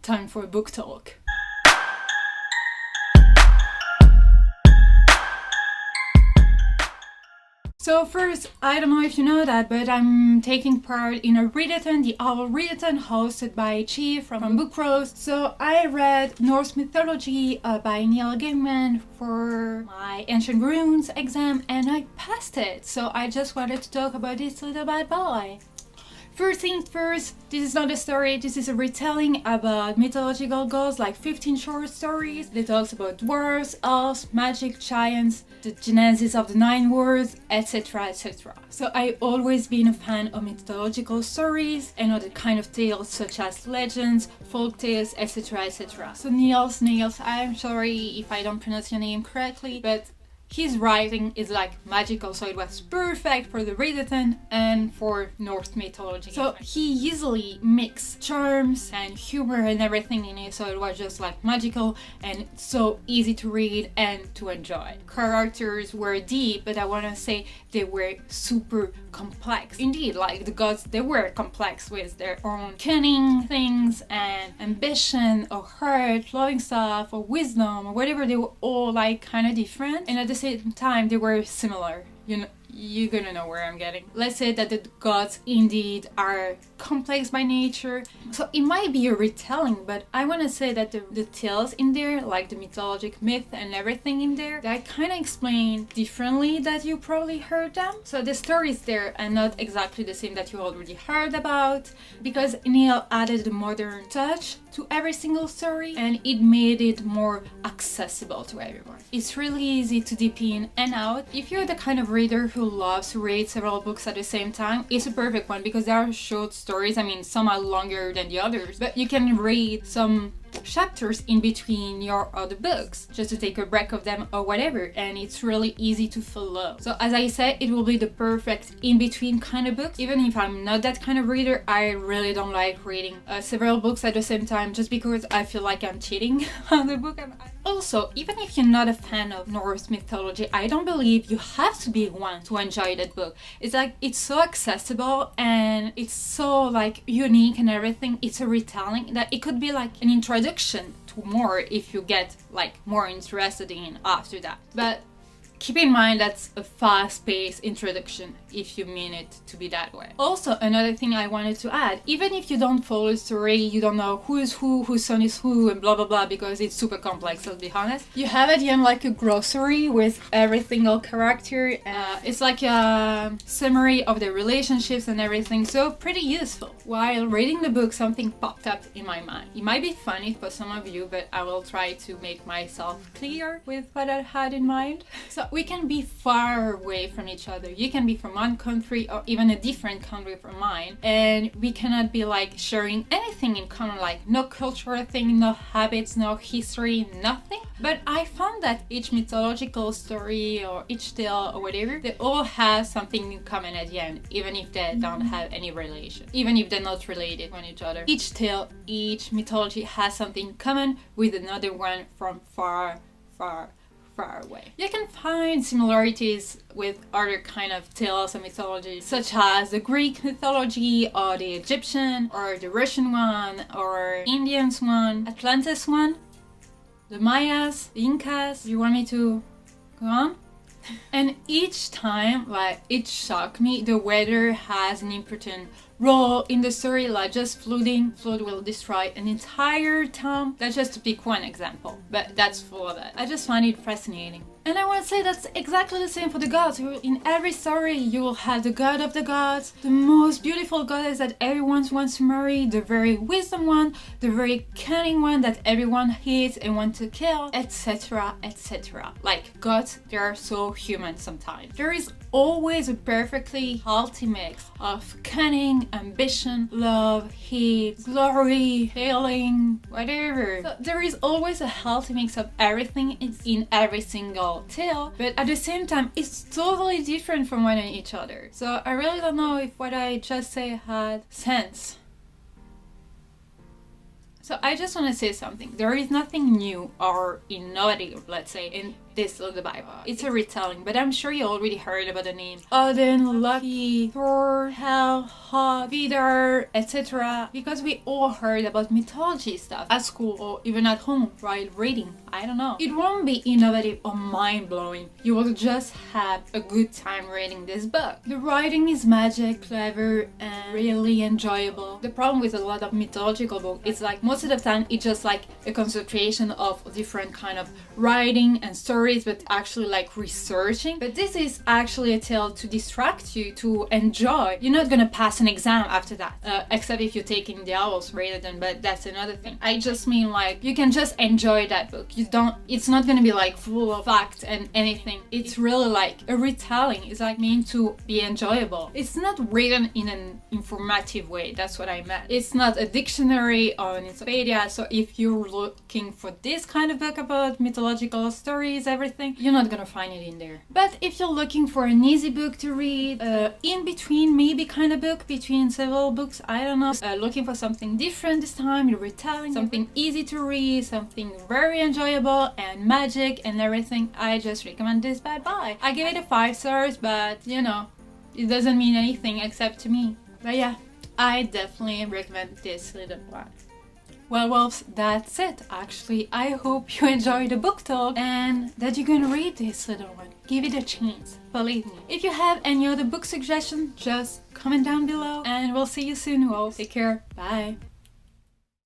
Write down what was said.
time for a book talk. So first, I don't know if you know that, but I'm taking part in a readathon, the O.W.L.s Readathon, hosted by Geek from Book Rose. So I read Norse Mythology by Neil Gaiman for my Ancient Runes exam, and I passed it. So I just wanted to talk about this little bad boy. First things first, this is not a story, this is a retelling about mythological gods, like 15 short stories. They talks about dwarves, elves, magic, giants, the genesis of the 9 worlds, etc, etc. So I've always been a fan of mythological stories and other kind of tales such as legends, folk tales, etc, etc. So Niels, I'm sorry if I don't pronounce your name correctly, but his writing is like magical, so it was perfect for the readathon and for Norse mythology. So he easily mixed charms and humor and everything in it, so it was just like magical and so easy to read and to enjoy. Characters were deep, but I want to say they were super complex. Indeed, like the gods, they were complex with their own cunning things and ambition or heart, loving stuff or wisdom or whatever. They were all like kind of different, and at the same time they were similar. You know, you're gonna know where I'm getting. Let's say that the gods indeed are complex by nature, so it might be a retelling, but I want to say that the tales in there, like the mythologic myth and everything in there, that kind of explain differently that you probably heard them. So the stories there are not exactly the same that you already heard about, because Neil added a modern touch to every single story and it made it more accessible to everyone. It's really easy to dip in and out. If you're the kind of reader who loves to read several books at the same time, it's a perfect one because there are short stories. I mean, some are longer than the others, but you can read some chapters in between your other books just to take a break of them or whatever, and it's really easy to follow. So as I said, it will be the perfect in-between kind of book. Even if I'm not that kind of reader, I really don't like reading several books at the same time just because I feel like I'm cheating on the book. Also, even if you're not a fan of Norse mythology, I don't believe you have to be one to enjoy that book. It's like, it's so accessible and it's so like unique and everything. It's a retelling that it could be like an introduction to more if you get like more interested in after that. But keep in mind that's a fast-paced introduction if you mean it to be that way. Also, another thing I wanted to add, even if you don't follow the story, you don't know who is who, whose son is who, and blah blah blah, because it's super complex, let's be honest. You have at the end like a glossary with every single character. It's like a summary of their relationships and everything, so pretty useful. While reading the book, something popped up in my mind. It might be funny for some of you, but I will try to make myself clear with what I had in mind. So we can be far away from each other. You can be from one country or even a different country from mine, and we cannot be like sharing anything in common, like no cultural thing, no habits, no history, nothing. But I found that each mythological story or each tale or whatever, they all have something in common at the end, even if they don't have any relation, even if they're not related to each other. Each tale, each mythology has something in common with another one from far away. You can find similarities with other kind of tales and mythology, such as the Greek mythology or the Egyptian or the Russian one or Indians one, Atlantis one, the Mayas, the Incas. You want me to go on? And each time, like, it shocked me, the weather has an important role in the story, like just flooding. Flood will destroy an entire town. That's just to pick one example, but that's full of it. I just find it fascinating. And I want to say that's exactly the same for the gods. In every story, you will have the god of the gods, the most beautiful goddess that everyone wants to marry, the very wisdom one, the very cunning one that everyone hates and wants to kill, etc, etc. Like, gods, they are so human sometimes. There is always a perfectly healthy mix of cunning, ambition, love, hate, glory, failing, whatever. So there is always a healthy mix of everything in every single tale, but at the same time it's totally different from one and each other. So I really don't know if what I just said had sense. So I just want to say something. There is nothing new or innovative, let's say, in this little Bible. It's a retelling, but I'm sure you already heard about the name Odin, Loki, Thor, Hel, Hod, Vidar, etc. Because we all heard about mythology stuff at school or even at home while reading. I don't know. It won't be innovative or mind-blowing. You will just have a good time reading this book. The writing is magic, clever, and really enjoyable. The problem with a lot of mythological books is like most of the time it's just like a concentration of different kind of writing and stories, but actually like researching. But this is actually a tale to distract you, to enjoy. You're not gonna pass an exam after that, except if you're taking the O.W.L.s Readathon, but that's another thing. I just mean like you can just enjoy that book. It's not gonna be like full of facts and anything. It's really like a retelling. It's like meant to be enjoyable. It's not written in an informative way. That's what I meant. It's not a dictionary or an encyclopedia. So if you're looking for this kind of book about mythological stories, everything, you're not gonna find it in there. But if you're looking for an easy book to read, in between maybe kind of book between several books, I don't know, looking for something different this time, you're retelling, something easy to read, something very enjoyable and magic and everything, I just recommend this bad boy. I give it a 5 stars, but you know, it doesn't mean anything except to me. But yeah, I definitely recommend this little one. Well, wolves, that's it actually. I hope you enjoyed the book talk and that you're gonna read this little one. Give it a chance, believe me. If you have any other book suggestions, just comment down below and we'll see you soon, wolves. Take care, bye.